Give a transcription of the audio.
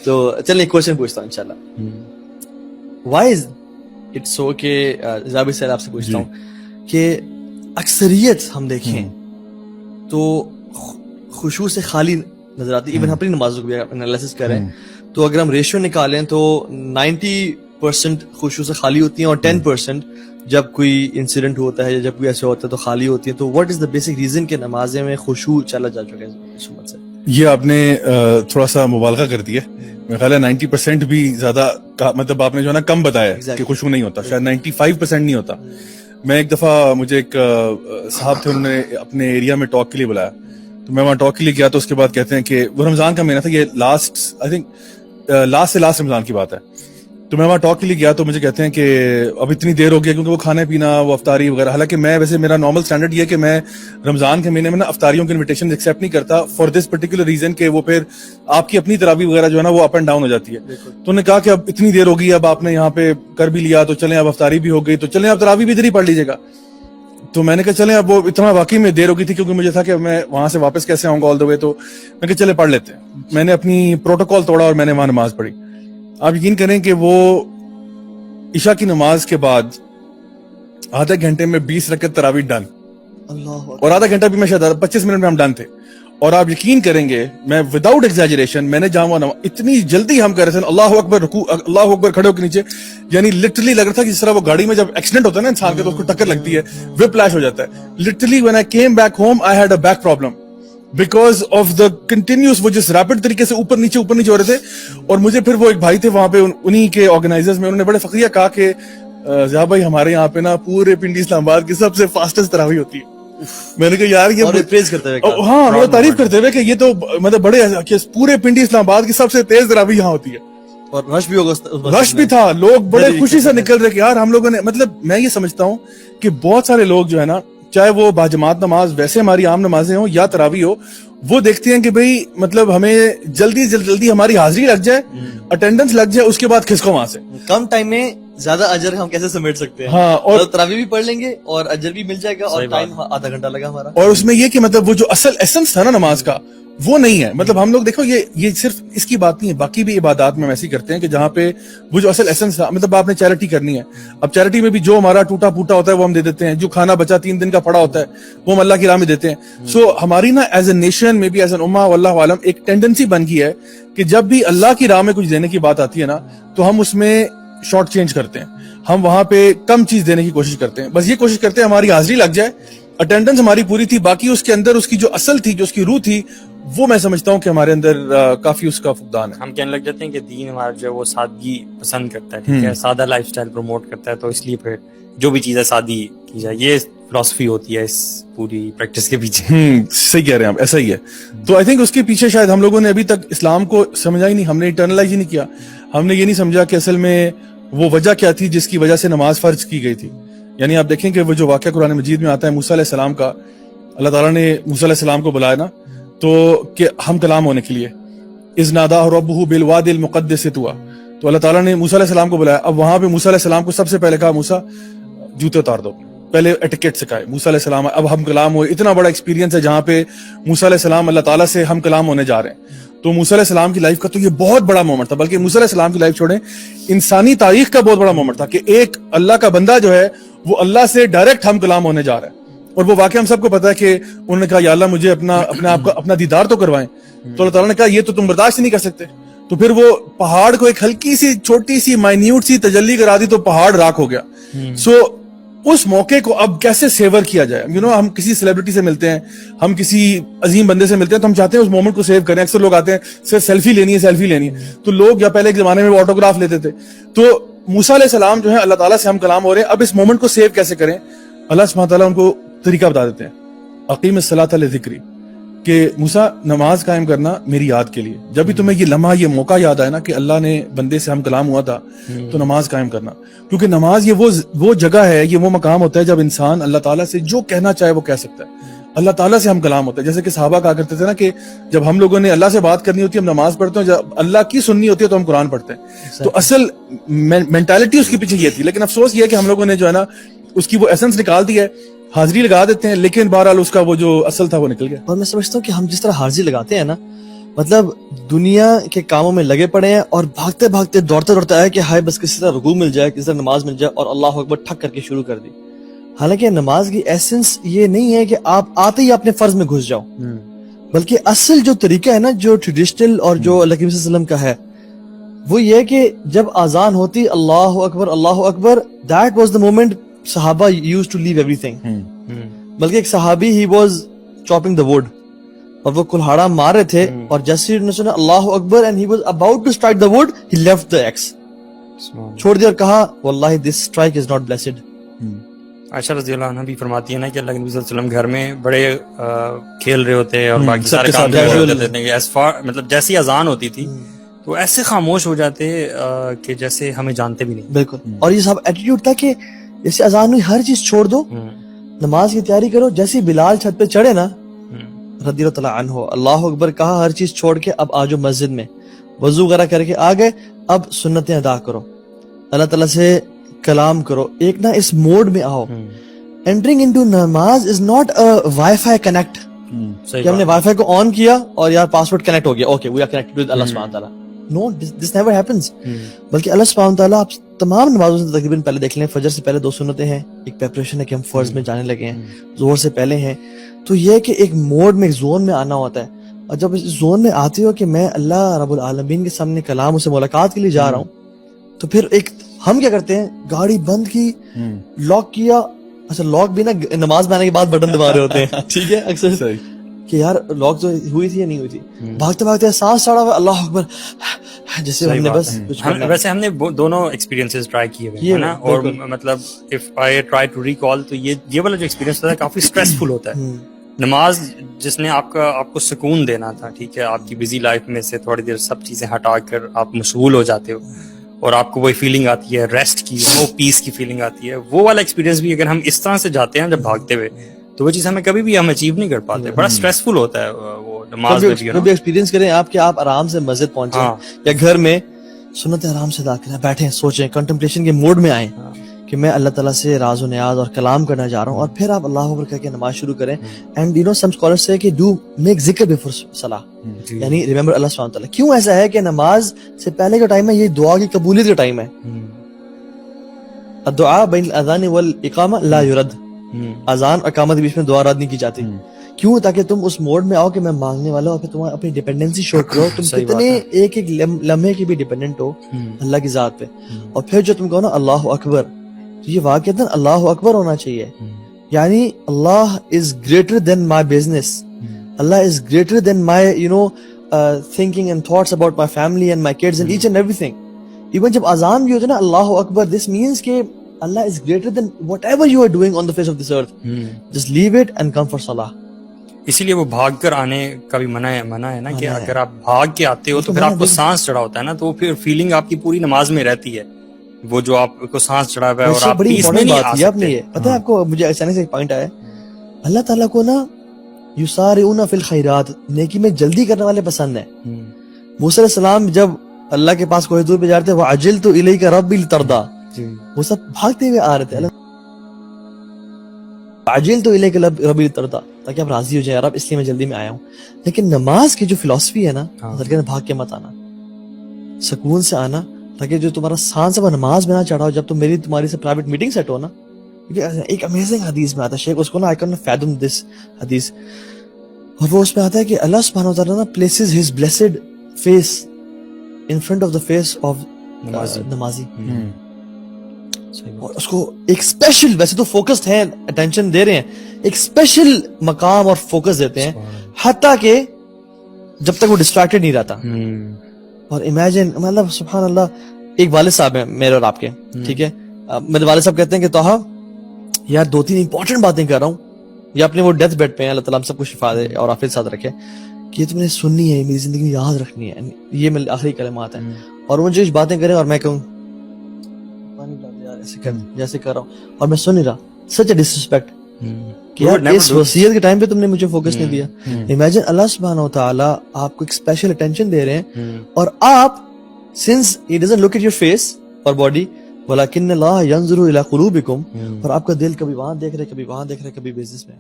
تو چلیں ایک کوشچن پوچھتا ہوں انشاءاللہ. وائی از اٹ سو کہ زابر صاحب آپ سے پوچھتا ہوں کہ اکثریت ہم دیکھیں تو خشوع سے خالی نظر آتی ہے. ایون اپنی نمازوں کو بھی انالیسس کریں تو اگر ہم ریشیو نکالیں تو 90% خشوع سے خالی ہوتی ہیں اور 10% جب کوئی انسیڈنٹ ہوتا ہے یا جب کوئی ایسا ہوتا ہے تو خالی ہوتی ہے. تو what is the basic reason کہ نمازیں میں خشوع چلا جا چکا ہے اس امت سے؟ یہ آپ نے تھوڑا سا مبالغہ کر دیا. میرا خیال ہے 90% بھی زیادہ مطلب آپ نے جو ہے نا کم بتایا کہ خشوع نہیں ہوتا, شاید 95% نہیں ہوتا. میں ایک دفعہ مجھے ایک صاحب تھے, انہوں نے اپنے ایریا میں ٹاک کے لیے بلایا, تو میں وہاں ٹاک کے لیے گیا. تو اس کے بعد کہتے ہیں کہ وہ رمضان کا مہینہ تھا, یہ لاسٹ رمضان کی بات ہے. تو میں وہاں ٹاک کے لیے گیا تو مجھے کہتے ہیں کہ اب اتنی دیر ہو گیا کیونکہ وہ کھانا پینا وہ افطاری وغیرہ, حالانکہ میں ویسے میرا نارمل اسٹینڈرڈ یہ ہے کہ میں رمضان کے مہینے میں نا افطاریوں کی انویٹیشن ایکسیپٹ نہیں کرتا فار دس پرٹیکولر ریزن کہ وہ پھر آپ کی اپنی تراویح وغیرہ جو ہے نا وہ اپ اینڈ ڈاؤن ہو جاتی ہے. تو انہوں نے کہا کہ اب اتنی دیر ہو گئی, اب آپ نے یہاں پہ کر بھی لیا تو چلیں اب افطاری بھی ہو گئی تو چلیں اب تراویح بھی ادھر ہی پڑھ لیجیے گا. تو میں نے کہا چلیں, اب وہ اتنا واقعی میں دیر ہو گئی تھی کیونکہ مجھے تھا کہ میں وہاں سے واپس کیسے آؤں گا آل دا وے, تو میں کہا چلے پڑھ لیتے ہیں. میں نے اپنی پروٹوکال توڑا اور میں نے وہاں نماز پڑھی. آپ یقین کریں کہ وہ عشاء کی نماز کے بعد آدھے گھنٹے میں 20 رکعت تراویح ڈن, اور آدھا گھنٹہ بھی میں شاید 25 منٹ میں ہم ڈن تھے. اور آپ یقین کریں گے میں وداؤٹ ایگزیجریشن میں نے جہاں اتنی جلدی ہم کر رہے تھے اللہ اکبر رکوع, اللہ اکبر کھڑے ہو کے نیچے, یعنی لٹرلی لگ رہا تھا کہ جس طرح وہ گاڑی میں جب ایکسیڈنٹ ہوتا ہے نا انسان کا تو اس کو ٹکر لگتی ہے, وپ لیش ہو جاتا ہے. Literally when I came back home I had a back problem because of the continuous وہ جس ریپڈ طریقے سے اوپر نیچے ہو رہے تھے. اور مجھے پھر وہ ایک بھائی تھے وہاں پہ انہی کے آرگنائزرز میں, انہوں نے بڑے فخریہ کہا کہ ضیاء بھائی ہمارے یہاں پہ نا پورے پنڈی اسلام آباد کی سب سے فاسٹسٹ تراویح ہوتی ہے. میں نے کہا یار یہ ہاں میرا تعریف کرتے ہوئے کہ یہ تو مطلب بڑے پورے پنڈی اسلام آباد کی سب سے تیز تراویح یہاں ہوتی ہے. اور رش بھی ہوگا, رش بھی تھا, لوگ بڑے خوشی سے نکل رہے کہ یار ہم لوگوں نے, مطلب میں یہ سمجھتا ہوں کہ بہت سارے لوگ جو ہے نا چاہے وہ باجماعت نماز ویسے ہماری عام نمازیں ہوں یا تراویح ہو, وہ دیکھتے ہیں کہ بھئی مطلب ہمیں جلدی ہماری حاضری لگ جائے, اٹینڈنس لگ جائے, اس کے بعد کھسکو وہاں سے کم ٹائم میں زیادہ اجر ہم کیسے سمیٹ سکتے ہیں. ہاں, اور تراویح بھی پڑھ لیں گے اور اجر بھی مل جائے گا اور ٹائم آدھا گھنٹہ لگا ہمارا. اور اس میں یہ کہ مطلب وہ جو اصل ایسنس تھا نا نماز کا وہ نہیں ہے. مطلب ہم لوگ دیکھو یہ صرف اس کی بات نہیں ہے, باقی بھی عبادات میں ایسے کرتے ہیں کہ جہاں پہ وہ جو اصل ایسنس تھا, مطلب آپ نے چیریٹی کرنی ہے, اب چیریٹی میں بھی جو ہمارا ٹوٹا پوٹا ہوتا ہے وہ ہم دے دیتے ہیں, جو کھانا بچا 3 دن کا پڑا ہوتا ہے وہ ہم اللہ کی راہ میں دیتے ہیں. سو ہماری نا ایز اے نیشن میں بھی ایز این امہ واللہ عالم ایک ٹینڈنسی بن گئی ہے کہ جب بھی اللہ کی راہ میں کچھ دینے کی بات آتی ہے نا تو ہم اس میں شارٹ چینج کرتے ہیں, ہم وہاں پہ کم چیز دینے کی کوشش کرتے ہیں. بس یہ کوشش کرتے ہیں ہماری حاضری لگ جائے, اٹینڈنس ہماری پوری تھی, باقی اس کے اندر اس کی جو اصل تھی, جو اس کی روح تھی, وہ میں سمجھتا ہوں کہ ہمارے اندر کافی اس کا فقدان ہے. ہم کہنے لگ جاتے ہیں کہ دین ہمارا جو ہے وہ سادگی پسند کرتا ہے, ٹھیک ہے, سادہ لائف سٹائل پروموٹ کرتا ہے, تو اس لیے پھر جو بھی چیز ہے سادی کی جائے. یہ فلسفی ہوتی ہے اس پوری پریکٹس کے پیچھے. صحیح کہہ رہے ہیں آپ, ایسا ہی ہے. تو آئی تھنک اس کے پیچھے شاید ہم لوگوں نے ابھی تک اسلام کو سمجھا ہی نہیں, ہم نے انٹرنلائز ہی نہیں کیا, ہم نے یہ نہیں سمجھا کہ اصل میں وہ وجہ کیا تھی جس کی وجہ سے نماز فرض کی گئی تھی. یعنی آپ دیکھیں کہ وہ جو واقعہ قرآن مجید میں آتا ہے موسیٰ علیہ السلام کا, اللہ تعالیٰ نے موسیٰ علیہ السلام کو بلایا نا تو کہ ہم کلام ہونے کے لیے, اذ نادہ ربہ بالوادی المقدس طویٰ, تو اللہ تعالیٰ نے موسیٰ علیہ السلام کو بلایا. اب وہاں پہ موسیٰ علیہ السلام کو سب سے پہلے کہا موسیٰ جوتے اتار دو, پہلے ایٹیکیٹ سکھائے موسیٰ علیہ السلام. اب ہم کلام ہوئے, اتنا بڑا ایکسپیرینس ہے جہاں پہ موسیٰ علیہ السلام اللہ تعالیٰ سے ہم کلام ہونے جا رہے ہیں. تو موسیٰ علیہ السلام کی لائف کا تو یہ بہت بڑا مومنٹ تھا, بلکہ موسیٰ علیہ السلام کی لائف چھوڑیں, انسانی تاریخ کا بہت بڑا مومنٹ تھا کہ ایک اللہ کا بندہ جو ہے وہ اللہ سے ڈائریکٹ ہم کلام ہونے جا رہا ہے. اور وہ واقعہ ہم سب کو پتا ہے کہ انہوں نے کہا یا اللہ مجھے اپنے آپ کا اپنا دیدار تو کروائیں, تو اللہ تعالیٰ نے کہا یہ تو تم برداشت نہیں کر سکتے. تو پھر وہ پہاڑ کو ایک ہلکی سی چھوٹی سی مائنیوٹ سی تجلی کرا دی تو پہاڑ راکھ ہو گیا. سو اس موقع کو اب کیسے سیور کیا جائے. ہم کسی سیلیبریٹی سے ملتے ہیں, ہم کسی عظیم بندے سے ملتے ہیں تو ہم چاہتے ہیں اس مومنٹ کو سیو کریں. اکثر لوگ آتے ہیں صرف سیلفی لینی ہے, تو لوگ یا پہلے ایک زمانے میں وہ آٹوگراف لیتے تھے. تو موسیٰ علیہ السلام جو ہے اللہ تعالیٰ سے ہم کلام ہو رہے ہیں, اب اس مومنٹ کو سیو کیسے کریں. اللہ سبحانہ تعالیٰ ان کو طریقہ بتا دیتے ہیں, اقیم الصلاۃ لذکری, کہ موسیٰ نماز قائم کرنا میری یاد کے لیے. جب بھی تمہیں یہ لمحہ یہ موقع یاد آئے نا کہ اللہ نے بندے سے ہم کلام ہوا تھا تو نماز قائم کرنا, کیونکہ نماز یہ وہ جگہ ہے, یہ وہ مقام ہوتا ہے جب انسان اللہ تعالیٰ سے جو کہنا چاہے وہ کہہ سکتا ہے. اللہ تعالیٰ سے ہم کلام ہوتا ہے. جیسے کہ صحابہ کہا کرتے تھے نا کہ جب ہم لوگوں نے اللہ سے بات کرنی ہوتی ہے ہم نماز پڑھتے ہیں, جب اللہ کی سننی ہوتی ہے تو ہم قرآن پڑھتے ہیں. تو اصل مینٹالٹی اس کے پیچھے یہ تھی. لیکن افسوس یہ ہے کہ ہم لوگوں نے جو ہے نا اس کی وہ ایسنس نکال دی ہے, حاضری لگا دیتے ہیں, لیکن بہرحال اس کا وہ جو اصل تھا وہ نکل گیا. اور میں سمجھتا ہوں کہ ہم جس طرح حاضری لگاتے ہیں نا مطلب دنیا کے کاموں میں لگے پڑے ہیں اور بھاگتے بھاگتے دوڑتے دوڑتے آئے کہ ہائے بس کسی طرح رکوع مل جائے, کسی طرح نماز مل جائے, اور اللہ اکبر ٹھک کر کے شروع کر دی. حالانکہ نماز کی ایسنس یہ نہیں ہے کہ آپ آتے ہی اپنے فرض میں گھس جاؤ, بلکہ اصل جو طریقہ ہے نا, جو ٹریڈیشنل اور جو اللہ کے نبی صلی اللہ علیہ وسلم کا ہے, وہ یہ کہ جب اذان ہوتی اللہ اکبر, دیٹ واز دا مومنٹ صحابہ use to leave everything. بلکہ ایک صحابی ہی واز چاپنگ دا ووڈ, اور وہ کلہاڑا مار رہے تھے, اور جیسے انہوں نے سنا اللہ اکبر and he was about to strike the wood, he left the axe, چھوڑ دیا اور کہا واللہ this strike is not blessed. Aisha رضی اللہ عنہا بھی فرماتی ہے نا کہ اللہ کے نبی صلی اللہ علیہ وسلم گھر میں بڑے کھیل رہے ہوتے ہیں اور باقی سارے کام کر رہے ہوتے تھے, ایز فار مطلب جیسی اذان ہوتی تھی تو ایسے خاموش ہو جاتے کہ جیسے ہمیں جانتے بھی نہیں. بالکل. اور یہ سب ایٹیٹیوڈ تھا کہ جیسے اذان ہوئی ہر چیز چھوڑ دو, نماز کی تیاری کرو. جیسے بلال چھت پہ چڑھے نا رضی اللہ تعالیٰ عنہ, اللہ اکبر کہا, ہر چیز چھوڑ کے اب آجو مسجد میں, وضو وغیرہ کر کے آ گئے, اب سنتیں ادا کرو, اللہ تعالیٰ سے کلام کرو, ایک نا اس موڈ میں آؤ. Entering into نماز is not wi fi connect, کہ ہم نے وائی فائی کو آن کیا اور یار پاسورڈ کنیکٹ ہو گیا, okay we are connected with اللہ سبحانہ تعالیٰ. No, this never happens. بلکہ اللہ سبحانہ تعالیٰ آپ تمام نمازوں سے تقریباً پہلے دیکھ لیں, فجر سے پہلے 2 سنتیں ہیں, ایک پریپریشن ہے کہ ہم فرض میں جانے لگے ہیں, ظہر سے پہلے ہیں. تو یہ کہ ایک موڈ میں, ایک زون میں آنا ہوتا ہے, اور جب اس زون میں آتے ہو کہ میں اللہ رب العالمین کے سامنے کلام سے ملاقات کے لیے جا رہا ہوں, تو پھر ایک ہم کیا کرتے ہیں, گاڑی بند کی, لاک کیا. اچھا لاک بھی نا نماز میں آنے کے بعد بٹن دبا رہے ہوتے ہیں, ٹھیک ہے, اکثر کہ یار لاک تو ہوئی تھی یا نہیں ہوئی تھی, بھاگتے بھاگتے سانس چڑھا ہوا اللہ اکبر, جیسے ہم نے بس ویسے ہم نے دونوں ایکسپیرینسز ٹرائی کیے ہوئے ہیں نا, اور مطلب if I try to recall تو یہ والا جو ایکسپیرینس ہوتا ہے کافی اسٹریسفل ہوتا ہے. نماز جس نے آپ کو سکون دینا تھا, ٹھیک ہے, آپ کی بزی لائف میں سے تھوڑی دیر سب چیزیں ہٹا کر آپ مشغول ہو جاتے ہو, اور آپ کو وہی فیلنگ آتی ہے ریسٹ کی, وہ پیس کی فیلنگ آتی ہے, وہ والا ایکسپیرینس بھی اگر ہم اس طرح سے جاتے ہیں جب بھاگتے ہوئے, تو وہ چیز ہمیں کبھی بھی ہم اچیو نہیں کر پاتے. بڑا اسٹریسفل ہوتا ہے وہ نماز میں بھی. کبھی ایکسپیرینس کریں آپ کہ آپ آرام سے مسجد پہنچے یا گھر میں سنتیں آرام سے ادا کریں, بیٹھیں, سوچیں, کنٹمپلیشن کے موڈ میں آئیں کہ میں اللہ تعالیٰ سے راز و نیاز اور کلام کرنا چاہ رہا ہوں, اور پھر آپ اللہ اکبر کہہ کے نماز شروع کریں. And you know some scholars سے کہ ڈو میک ذکر بیفور صلاح, یعنی ریممبر اللہ سبحانہ تعالیٰ. کیوں ایسا ہے کہ نماز سے پہلے کا ٹائم ہے یہ دعا کی قبولیت کا ٹائم ہے. الدعاء بین الاذان والاقامہ لا یرد, اذان اور اقامت کے بیچ میں دعا رد نہیں کی جاتی. کیوں؟ تاکہ تم اس موڈ میں آؤ کہ میں مانگنے والا ہوں, اور پھر تم اپنی ڈیپینڈنسی شو کرو, تم کتنے ایک ایک لمحے کی بھی ڈیپینڈنٹ ہو اللہ کی ذات پہ. اور پھر جو تم کہو نا اللہ اکبر, تو یہ واقعتاً اللہ اکبر ہونا چاہیے, یعنی اللہ is greater than my business, اللہ is greater than my you know thinking and thoughts about my family and my kids and each and everything. Even جب اذان بھی ہوتا ہے نا اللہ اکبر, this means کہ Allah is greater than whatever you are doing on the face of this earth. Just leave it and come for salah. اسی لیے وہ بھاگ کر آنے کا بھی منع ہے نا, کہ اگر آپ بھاگ کے آتے ہو تو پھر آپ کو سانس چڑھا ہوتا ہے نا, تو پھر فیلنگ آپ کی پوری نماز میں رہتی ہے, وہ جو آپ کو سانس چڑھا ہوا ہے, اور آپ پیس میں نہیں آ سکتے. پتہ ہے آپ کو, مجھے اچانک سے ایک پوائنٹ آیا, اللہ تعالیٰ کو نا یسارعون فی الخیرات, نیکی میں جلدی کرنے والے پسند ہیں. موسیٰ علیہ السلام جب اللہ کے پاس کوہ طور پہ جاتے ہیں, وعجلت الیک ربی لترضی, وہ سب بھاگتے ہوئے آ رہے تھے, عجلت الیک ربی لترضی, تاکہ آپ راضی ہو جائیں, رب اس لیے میں جلدی میں آیا ہوں. لیکن نماز کی جو فلسفی ہے نا, بھاگ کے مت آنا, سکون سے آنا, تاکہ جو تمہارا سانس ہے وہ نماز میں نہ چڑھا ہو. جب تم تمہاری سے پرائیویٹ میٹنگ سیٹ ہو نا, ایک امیزنگ حدیث میں آتا ہے, شیخ اس کو نا I can't fathom this حدیث, اور وہ اس میں آتا ہے کہ اللہ سبحانہ وتعالیٰ نا places his blessed face in front of the face of نمازی, اور اس کو ایک اسپیشل, ویسے تو فوکسڈ ہیں, اٹینشن دے رہے ہیں, ایک اسپیشل مقام اور فوکس دیتے ہیں, حتیٰ کہ جب تک وہ ڈسٹریکٹڈ نہیں رہتا. اور امیجن, مطلب سبحان اللہ, ایک والد صاحب ہیں میرے اور آپ کے, ٹھیک ہے, میرے والد صاحب کہتے ہیں کہ توہا یار 2-3 امپورٹنٹ باتیں کر رہا ہوں, یا اپنے وہ ڈیتھ بیڈ پہ ہیں, اللہ تعالیٰ ہم سب کو شفا دے اور عافیت ساتھ رکھے, کہ یہ تم نے سننی ہے, میری زندگی میں یاد رکھنی ہے, یہ میرے آخری کلمات ہیں. اور مجھے کچھ باتیں کریں اور میں کہوں جیسے کر رہا ہوں, اور میں سن نہیں رہا, سچ اے ڈسرسپیکٹ, کہ یار اس وصیت کے ٹائم پہ تم نے مجھے فوکس نہیں دیا. امیجن اللہ سبحانہ و تعالیٰ آپ کو ایک اسپیشل اٹینشن دے رہے ہیں, اور آپ since he doesn't look at your face or body, وَلَكِنَّ اللَّهَ يَنْظُرُ إِلَىٰ قُلُوبِكُمْ, اور آپ کا دل کبھی وہاں دیکھ رہے, کبھی وہاں دیکھ رہے, کبھی بزنس میں.